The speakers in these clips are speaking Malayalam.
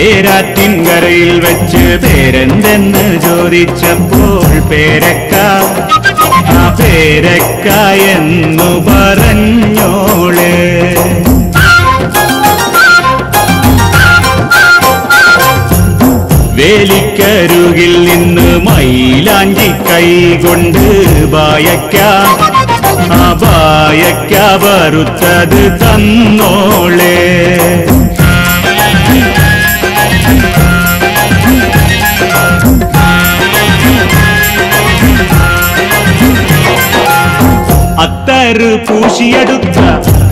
പേരാറ്റിൻകരയിൽ വെച്ച് പേരെന്തെന്ന് ചോദിച്ചപ്പോൾ പേരക്ക, ആ പേരക്ക എന്നു പറഞ്ഞോള്. വേലിക്കരുകിൽ നിന്ന് മൈലാഞ്ചി കൈകൊണ്ട് ബായക്ക, ആ ബായക്ക വറുത്തത് തന്നോളെ. അത്തറ് പൂശിയെടുത്ത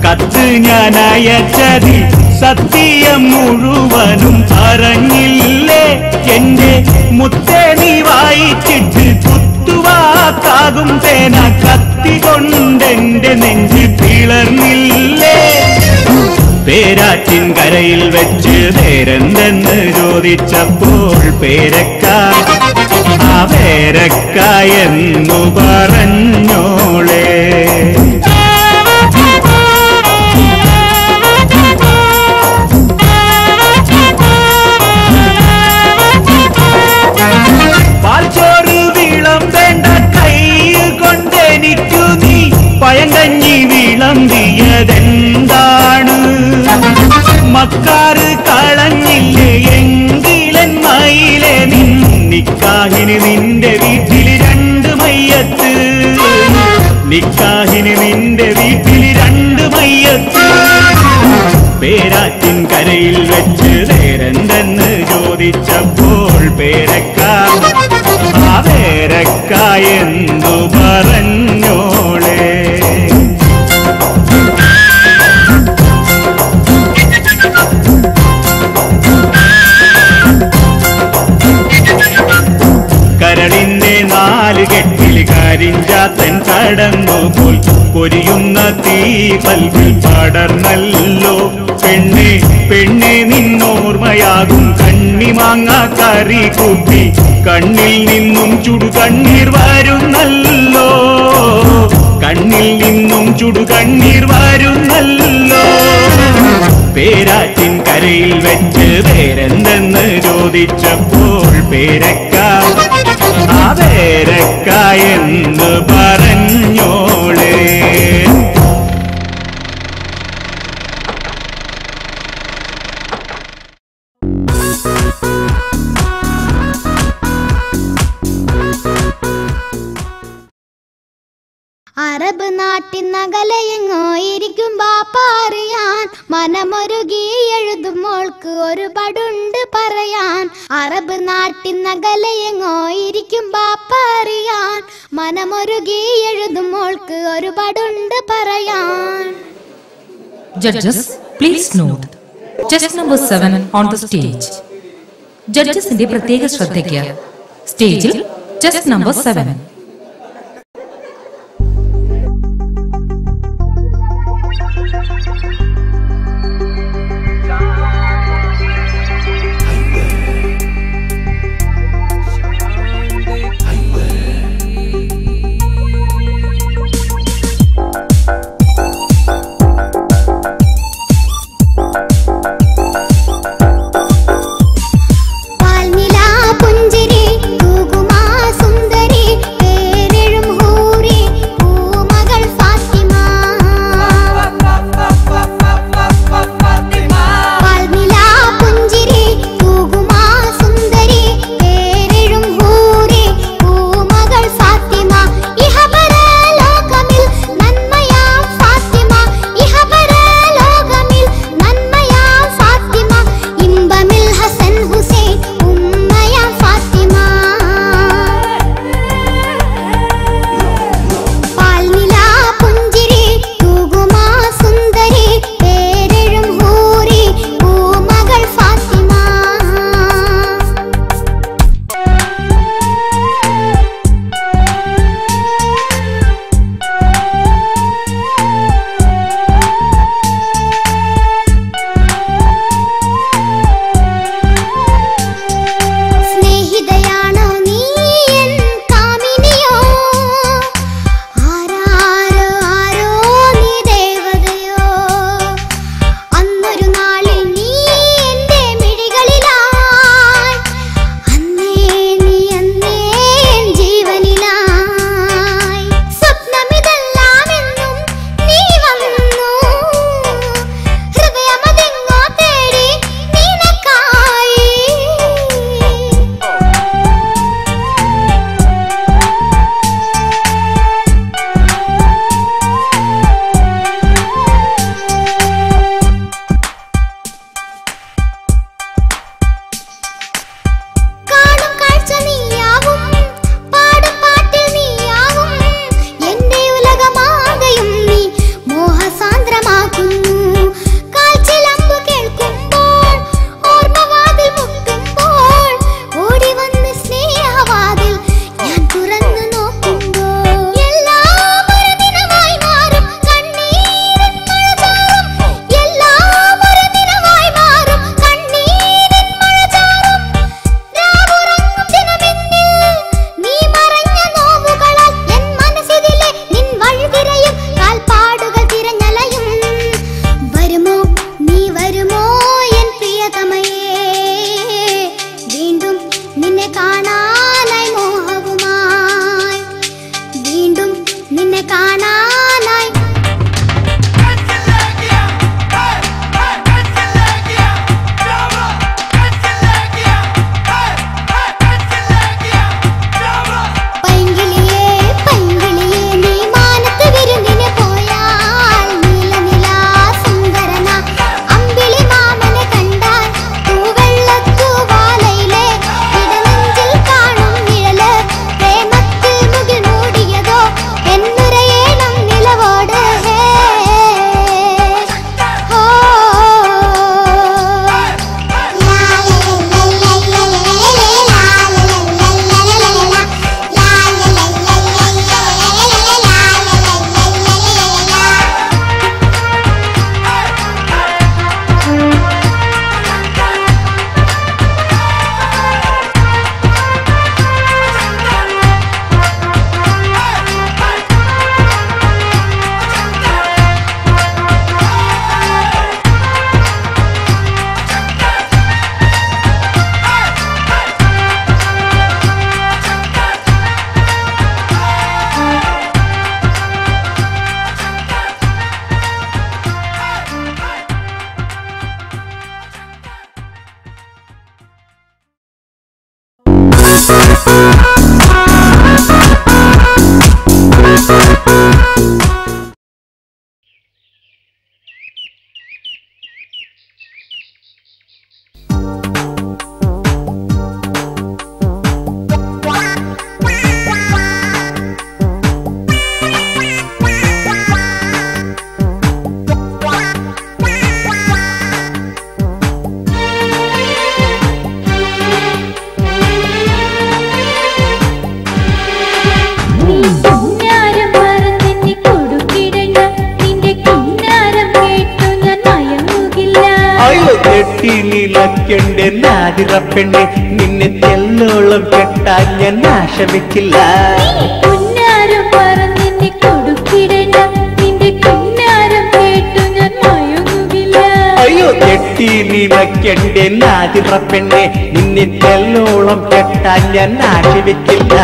കത്ത് ഞാൻ അയച്ചതി സത്യം മുഴുവനും പറഞ്ഞില്ലേ. എന്റെ മുത്തേ നീ വായിച്ചിട്ട് കുത്തുവാക്കാകും തേന കത്തി കൊണ്ടെന്റെ നെഞ്ച് പിളർന്നില്ലേ. പേരാറ്റിൻകരയിൽ വെച്ച് പേരെന്തെന്ന് ചോദിച്ചപ്പോൾ പേരക്ക, ആ പേരക്ക എന്നു പറഞ്ഞോളെ. പാൽച്ചോറ് വിളമ്പേണ്ട കൈ കൊണ്ടെനിക്കു നീ പഴങ്കഞ്ഞി വിളമ്പിയതെന്താണ്? മക്കാറ് കളഞ്ഞില്ലേ എങ്കിലൻ മയിലെ നിക്കാഹിന് നിന്റെ വീട്ടിൽ 2 മയ്യത്ത്, നിക്കാഹിന് നിന്റെ വീട്ടിൽ 2 മയ്യത്ത്. പേരാറ്റിൻകരയിൽ വെച്ച് പേരെന്തെന്ന് ചോദിച്ചപ്പോൾ പേരക്ക, ആ പേരക്ക എന്നു പറഞ്ഞോളെ. കരളിന്റെ 4 കെട്ടിൽ കരിഞ്ചാത്തൻ കടന്നുപോൽ പൊരിയുന്ന തീ പൽവിൽ പടർന്നല്ലോ. പെണ്ണെ പെണ്ണെ നിന്നോർമ്മയാകും കണ്ണിമാങ്ങ കറി കൂട്ടി കണ്ണിൽ നിന്നും ചുടുകണ്ണീർ വരുന്നല്ലോ, കണ്ണിൽ നിന്നും ചുടുകണ്ണീർ വരുന്നല്ലോ. പേരാറ്റിൻകരയിൽ വെച്ച് പേരെന്തെന്ന് ചോദിച്ചപ്പോൾ പേരക്ക, ആ പേരക്ക എന്ന് പറഞ്ഞോളെ. അറബ് നാട്ടിന്നകലയെങ്ങോ ഇരിക്കും ബാപ്പറിയാൻ, മനമൊരുകി എഴുതുമോൾക്ക് ഒരുപാടുണ്ട് പറയാൻ. അറബ് നാട്ടിന്നകലയെങ്ങോ ഇരിക്കും ബാപ്പറിയാൻ, മനമൊരുകി എഴുതുമോൾക്ക് ഒരുപാടുണ്ട് പറയാൻ. Judges, please note. Judge number 7 on the stage. ജഡ്ജസിന്റെ പ്രത്യേക ശ്രദ്ധയ്ക്ക് സ്റ്റേജിൽ ജഡ്ജ് നമ്പർ 7. പാൽനിലാ പുഞ്ചിരി തൂകുമാ സുന്ദരി തെറ്റിനിലക്കണ്ടേ നാദിറപ്പെണ്ണെ നിന്നെ തെല്ലോളം കെട്ടാൻ ഞാൻ ആശ വെക്കില്ല. പുന്നാരം പറഞ്ഞെന്നെ കൊടുക്കിടണ്ട നിന്റെ കിന്നാരം കേട്ടു ഞാൻ മയങ്ങുകില്ല. അയ്യോ തെറ്റിനിലക്കണ്ടേ നാദിറപ്പെണ്ണെ നിന്നെ തെല്ലോളം കെട്ടാൻ ഞാൻ ആശ വെക്കില്ല.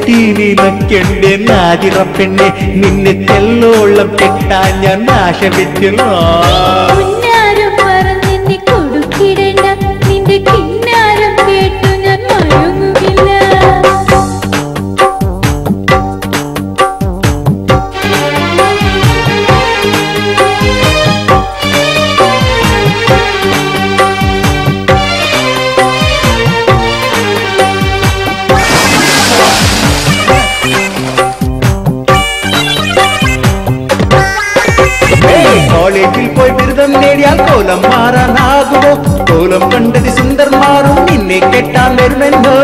തെറ്റിനിലക്കണ്ടേ നാദിറപ്പെണ്ണെ നിന്നെ തെല്ലോളം കെട്ടാൻ ഞാൻ ആശ വെക്കില്ല. പുന്നാരം പറഞ്ഞെന്നെ കൊടുക്കിടണ്ട നിന്റെ കിന്നാരം കേട്ടു ഞാൻ മയങ്ങുകില്ല. കോളേജിൽ പോയി ബിരുദം നേടിയാൽ കോലം മാറാനാകുമോ? കോലം കണ്ടത് സുന്ദർമാരും നിന്നെ കെട്ടാൻ വരുമെന്നോ?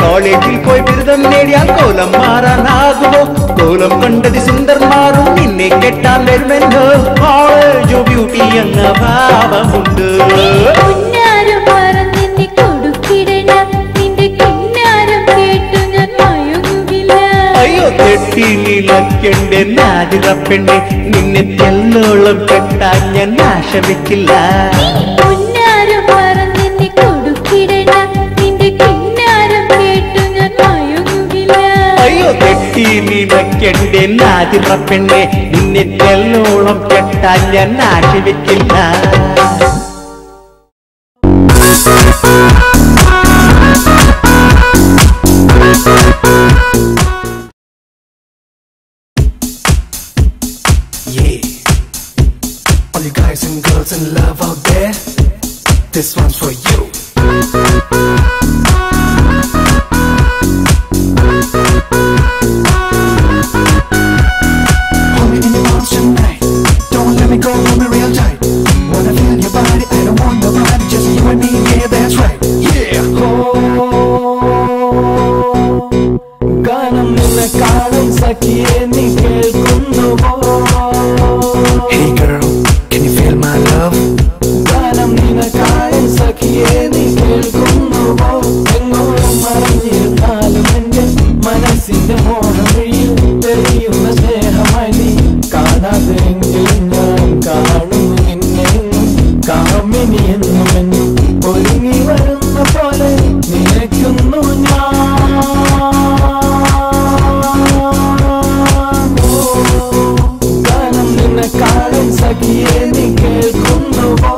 കോളേജിൽ പോയി ബിരുദം നേടിയാൽ കോലം മാറാനാകുമോ? കോലം കണ്ടത് സുന്ദർമാരും നിന്നെ കെട്ടാൻ വരുമെന്നോ? കോളേജ് ബ്യൂട്ടി എന്ന ഭാവമുണ്ട്. പുന്നാരം പറഞ്ഞെന്നെ കൊടുക്കിടണ്ട നിന്റെ കിന്നാരം കേട്ടു ഞാൻ മയങ്ങുകില്ല. അയ്യോ തെറ്റിനിലക്കണ്ടേ നാദിറപ്പെണ്ണെ നിന്നെ തെല്ലോളം കെട്ടാൻ ഞാൻ ആശ വെക്കില്ല. പുന്നാരം പറഞ്ഞെന്നെ കൊടുക്കിടണ്ട നിന്റെ കിന്നാരം കേട്ടു ഞാൻ മയങ്ങുകില്ല. അയ്യോ തെറ്റിനിലക്കണ്ടേ നാദിറപ്പെണ്ണെ നിന്നെ തെല്ലോളം കെട്ടാൻ ഞാൻ ആശ വെക്കില്ല. All you guys and girls in love out there, this one's for you. Hold me in your arms tonight, don't let me go, hold me real tight. Wanna feel your body, I don't want nobody, just you and me, yeah, that's right. Yeah. ഗാനം നിന്നെ കാണും സഖിയെ നീ കേൾക്കുന്നുവോ? Hey girl, can you feel my love? ഗാനം നിന്നെ കാണും സഖിയെ നീ കേൾക്കുന്നുവോ? എങ്ങോട്ടും മറഞ്ഞിരുന്നാലും എന്റെ മനസ്സിന്റെ മോഹവഴിയിൽ തെളിയുന്ന സ്നേഹമായി നീ കാണാതെങ്കിൽ ഞാൻ കാണുന്നു നിന്നെ കാമിനി എന്നും എന്നും ഒരുങ്ങി വരുന്ന പോലെ നിനക്കുന്നു ഞാൻ. ഗാനം നിന്നെ കാണും സഖിയെ നീ കേൾക്കുന്നുവോ?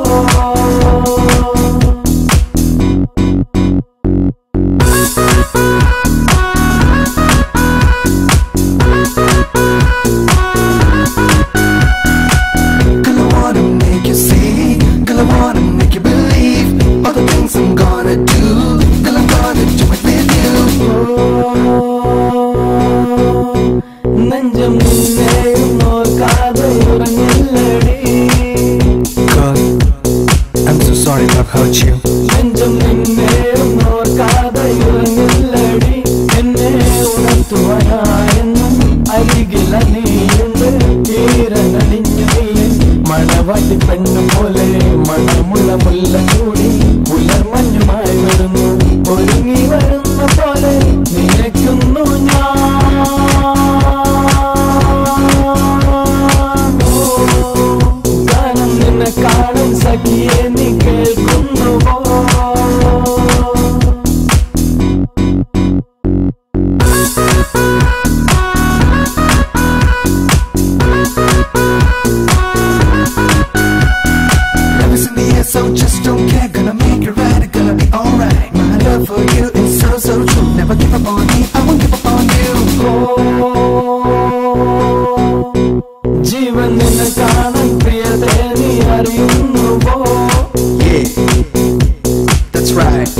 Girl, I wanna make you see, girl, I wanna make you believe all the things I'm gonna do, girl, I'm gonna do it with you. Nenjam നിന്നെയും നോക്കാതെ ഉറങ്ങില്ലടി. God, I'm so sorry if I've hurt you. Nenjam നിന്നെയും നോക്കാതെ ഉറങ്ങില്ലടി. എന്നെ ഉണർത്തുവാനായെന്നും അരികില നീയുണ്ട്. ഈരനടിഞ്ഞു നീ മണവാട്ടി പെണ്ണു പോലെ മണമുള്ള മുല്ല കൂടി പുലർമഞ്ഞുമായി വരുന്നു. ഒരുങ്ങി വരുന്ന പോലെ നിനക്കുന്നു ഞാൻ. ഗാനം നിന്നെ കാണും സഖിയെ നീ കേൾക്കുന്നുവോ? നിന്നെ കാണാൻ പ്രിയതേ നീ അറിയുന്നുവോ? That's right.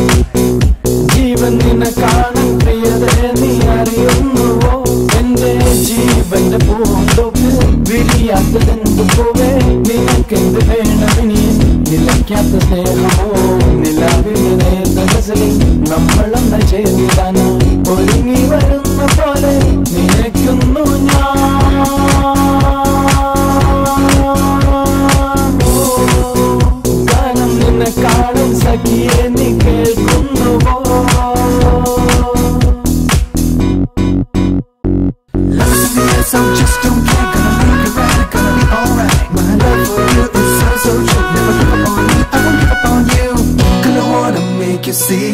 ജീവൻ നിന്നെ കാണാൻ പ്രിയതേ നീ അറിയുന്നുവോ? എന്റെ ജീവന്റെ പൂന്തോപ്പ് വിരിയാത്തതെന്ത് പോവേ? നിനക്കെന്ത് വേണമിനി നിലയ്ക്കാത്ത സ്നേഹമോ? നിലാവിന്റെ നേർത്ത ഗസലിൽ നമ്മളൊന്ന് ചേർന്നിടാനാ ഒരുങ്ങി വരുന്ന പോലെ നിനയ്ക്കുന്നു ഞാൻ. ഗാനം നിന്നെ കാണും സഖിയെ നീ കേൾക്കുന്നുവോ? So just don't care, gonna make it right, gonna be alright. My love for you is so, so true. Never give up on me, I won't give up on you. Girl, I wanna make you see,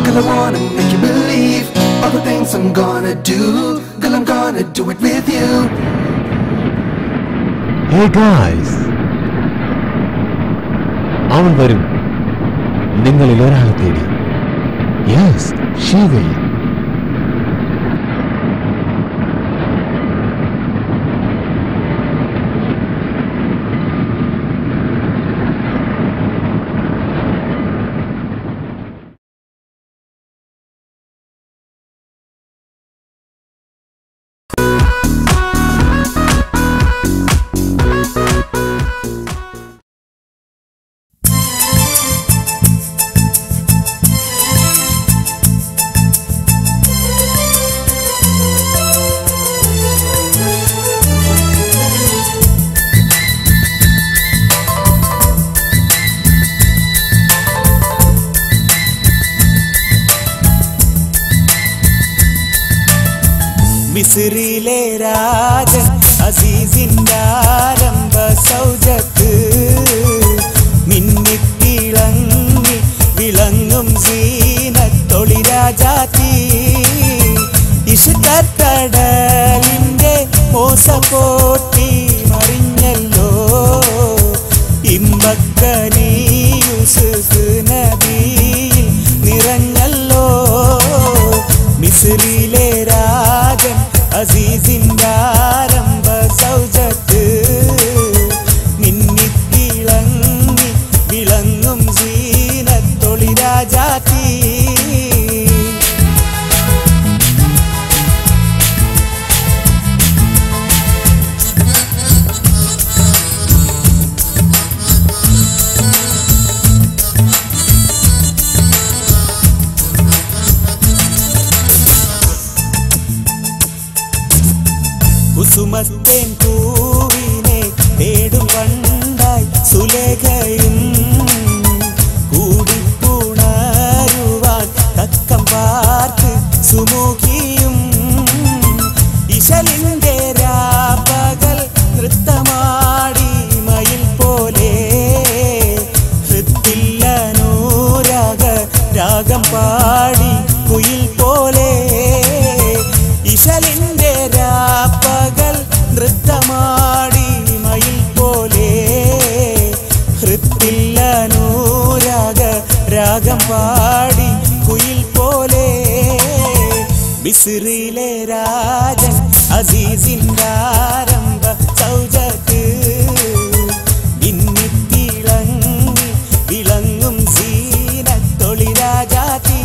girl, I wanna make you believe all the things I'm gonna do. Girl, I'm gonna do it with you. Hey guys, അവൻ വരും നിങ്ങളിൽ ഒരാളെ തേടി. Yes, she will. മിസ്രിലെ രാജൻ അസീസിന്റെ ആരംഭ സൗജത്ത് മിന്നിത്തിളങ്ങി വിളങ്ങും സീനത്തൊളി രാജാത്തി ഇഷ്കത്തടലിന്റെ മോസപോട്ടി മറിഞ്ഞല്ലോ ഇമ്പക്കനി യൂസുഫ് നബിയിൽ നിറഞ്ഞല്ലോ മിസ്രിലെ രാജൻ അസീസിന്റെ ആരംഭ സൗജത്ത് മിന്നിത്തിളങ്ങി വിളങ്ങും സീനത്തൊളി രാജാത്തി കുസുമത്തേൻ പൂവിനെ തേടും കണ്ടായി സുലേഖയും കൂടിപ്പുണരുവാൻ തക്കം പാർത്ത് സുമുഖിയും ഇശലിന്റെ രാപ്പകൽ നൃത്തമാടി മയിൽ പോലെ ഹൃത്തില്ലനൂരാഗ രാഗം പാടി കുയിൽ പോലെ ഇശലിന്റെ രാപ്പകൽ നൃത്തമാടി മയിൽ പോലെ ഹൃത്തില്ലനൂരാഗ രാഗം പാടി കുയിൽ പോലെ മിസ്രിലെ രാജൻ അസീസിന്റെ ആരംഭ സൗജത്ത് മിന്നിത്തിളങ്ങി വിളങ്ങും സീനത്തൊളി രാജാത്തി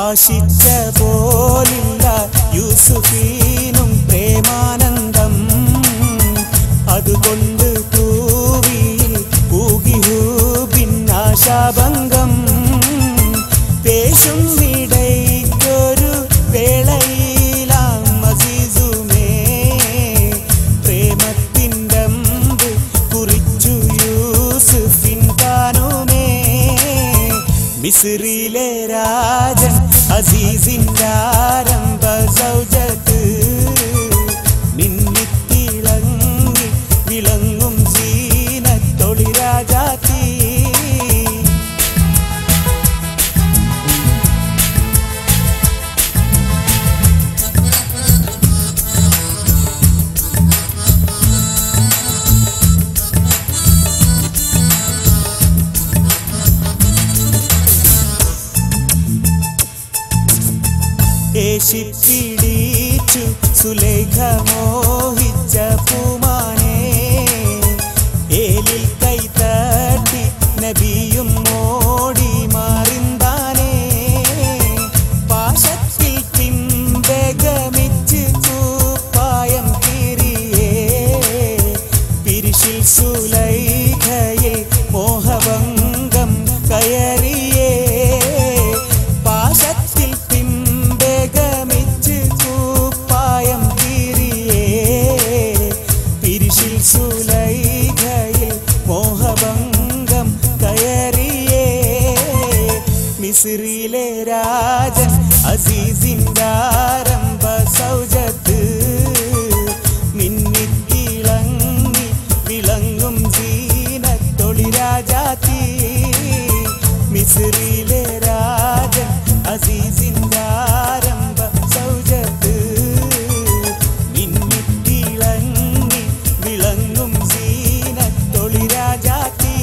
ആശിച്ച പോലില്ല യൂസുഫീനും പ്രേമാനന്ദം അതുകൊണ്ട് പൂവിയിൽ പൂകിഹൂബിന്നാശാഭംഗം പേശും ഇടയ്ക്കൊരു വേളയിലാം അസീസുമേ പ്രേമത്തിൻ്റെ അമ്പ് കുറിച്ചു യൂസുഫിൻ താനുമേ മിസ്രിലെ രാജൻ അസീസിന്റെ ആരംഭ സൗജത്ത് മിന്നിത്തിളങ്ങി വിളങ്ങും സീനത്തൊളി രാജാത്തി ഏശിപ്പിടിച്ചു സുലേഖ മോഹിച്ച പൂമാനെ ഏലിൽ കൈതട്ടി നബിയും ഓടി മാറിന്താനേ പാശത്തിൽ പിൻബഗമിച്ച് കൂപ്പായം കീറിയേ പിരിശിൽ സുലൈഖയെ മോഹഭംഗം കയറിയേ പാശത്തിൽ പിൻബഗമിച്ച് കൂപ്പായം കീറിയേ പിരിശിൽ സുലൈഖയെ മോഹഭംഗം കയറിയേ മിസ്രിലെ രാജൻ അസീസിന്റെ ആരംഭ സൗജത്ത് മിന്നിത്തിളങ്ങി വിളങ്ങും സീനത്തൊളി രാജാത്തി മിസ്രിലെ രാജൻ അസീസിന്റെ ആരംഭ സൗജത്ത് മിന്നിത്തിളങ്ങി വിളങ്ങും സീനത്തൊളി രാജാത്തി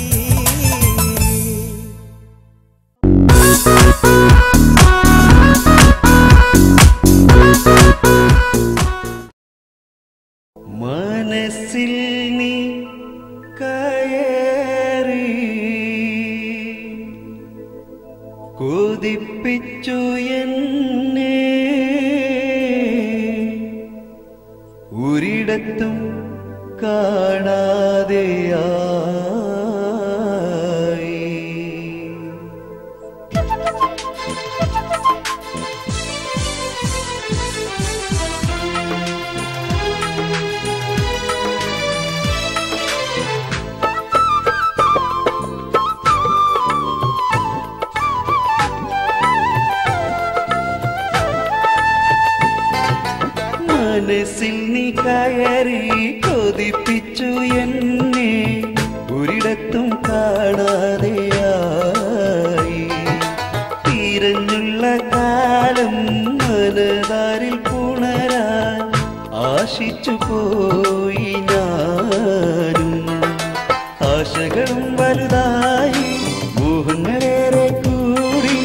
മനസ്സിൽ നീ കയറി കൊതിപ്പിച്ചു എന്നെ ഒരിടത്തും കാണാതെയായി മനസ്സിൽ നീ കയറി കൊതിപ്പിച്ചു എന്നെ ഒരിടത്തും കാണാതെയായി തിരഞ്ഞുള്ള കാലം മനതാരിൽ പുണരാൻ ആശിച്ചു പോയി ഞാനും ആശകളും വലുതായി മോഹങ്ങളേറെ കൂടി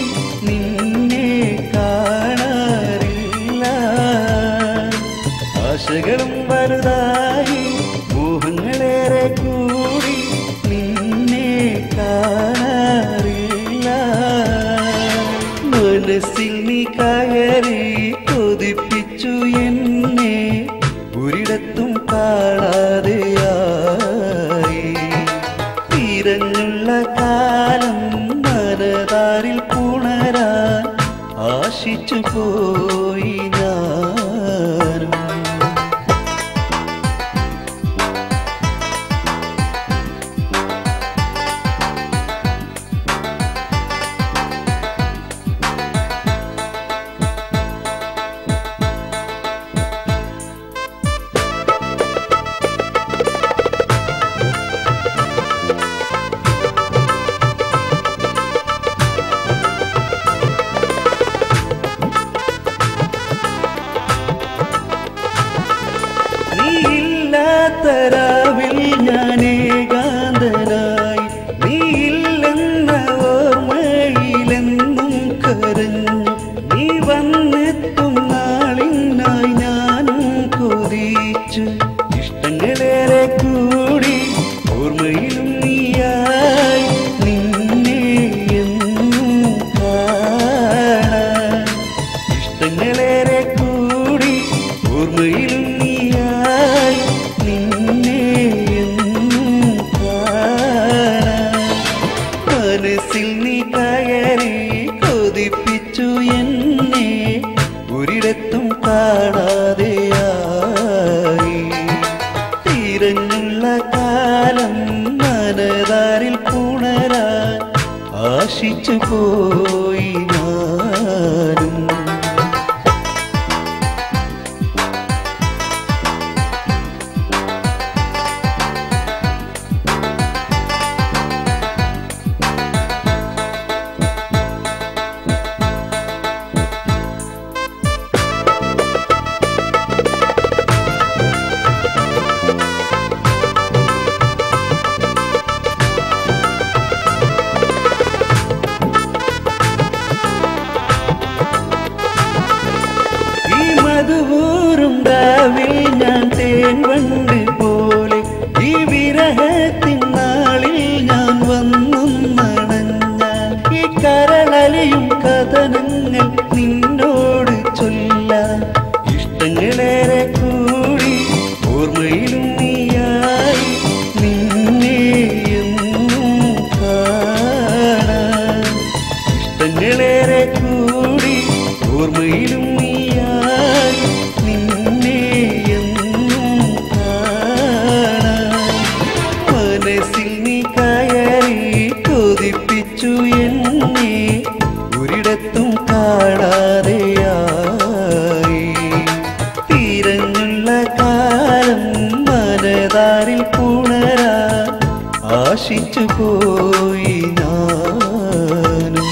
നിന്നെ കാണാറില്ല ആശകളും വലുതായി മോഹങ്ങളേറെ കൂടി നിന്നെ കാണാറില്ല മനസ്സിൽ നീ കയറി കൊതിപ്പിച്ചു എന്നെ ഒരിടത്തും കാണാതെയായി തിരഞ്ഞുള്ള കാലം മനതാരിൽ പുണരാൻ ആശിച്ചു പോയി ഞാനും പെൺവണ്ട് പോലെ ഈ വിരഹത്തിൻ നാളിൽ ഞാൻ വന്നു നനഞ്ഞ ഈ കരളലയും കഥനങ്ങൾ നിന്നോട് ചൊല്ലാൻ ഇഷ്ടങ്ങളേറെ കൂടി ഓർമ്മയിലും നീയായി നിന്നെ എന്നും കാണാൻ ഇഷ്ടങ്ങളേറെ കൂടി ഓർമ്മയിലും നീയായി നിന്നെ എന്നും കാണാൻ മനസ്സിൽ നീ കയറി കൊതിപ്പിച്ചു എന്നെ ഒരിടത്തും കാണാതെയായി തിരഞ്ഞുള്ള കാലം മനതാരിൽ പുണരാൻ ആശിച്ചു പോയി ഞാനും.